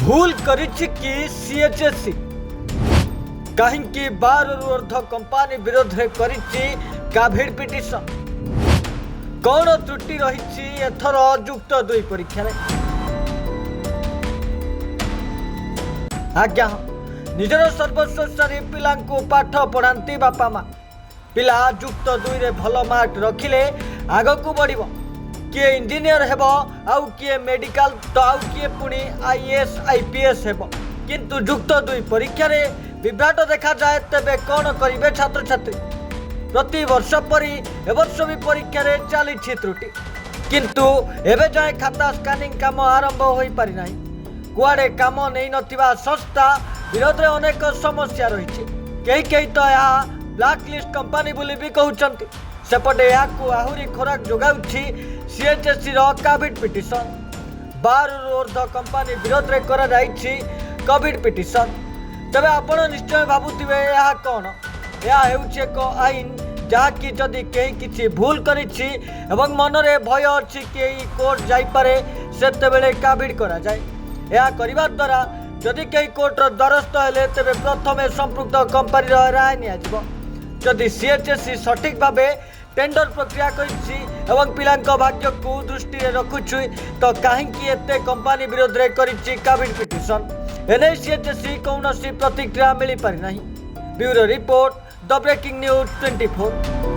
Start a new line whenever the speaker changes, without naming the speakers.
भूल करिछि कि सीएचएससी कहीं 12 रु ऊर्ध कंपानी विरोध में करिछि काभिड पिटिशन। कौन त्रुटि रही एथर युक्त 2 परीक्षा रे? आज्ञा निजर सर्वस्व सारी पिला पाठ पढ़ाती बापा माँ। पिला युक्त 2 रे भल मार्क रखिले आगकू बढ़िबो। किए इंजीनियर हेबो आउ किए मेडिकल तो आउ किए पुणी आईएएस आईपीएस हेबो। किंतु युक्त 2 परीक्षा रे विभ्राट देखा जाए तेबे कौन करिवे छात्र छात्री? प्रति वर्ष परी एवर्ष भी परीक्षा रे चली त्रुटि, किंतु एबे जाए खाता स्कानिंग काम आरंभ होई पारि नाही। कुआडे काम नहीं नथिबा संस्था विरोध रे अनेक समस्या रही। कई तो यह ब्लैक लिस्ट कंपनी बोली भी कहउचंती। सेपटे याकू आहुरी खोराक जोगाउछि सीएचएससी रो कोविड पिटिशन। 12 रु ऊर्ध कंपनी विरोध रे करा जाइछि कोविड पिटिशन। तबे आपण निश्चय भाबुथिबे यह कौन? यह हेउछि एक आईन जहाँकि जदि कहीं किसी भूल करिछि एवं मनरे भय अछि कि एई कोर्ट जाई पारे सेतेबेले कोविड करा जाए। यह करिबा द्वारा जदि कहीं कोर्टर द्वारस्थ हेले तेबे प्रथमे संपृक्त कंपनी राय नियाजिबो। जदि सीएचएससी सठिक भावे टेंडर प्रक्रिया करिछि एवं पिलांक भाग्य को दृष्टि रे रखुछि तो काहेकि एते कंपनी विरोध रे करिछि कोविड पिटिशन। एने सीएचएससी कौनसी प्रतिक्रिया मिली पारि नाही। Bureau report the breaking news 24।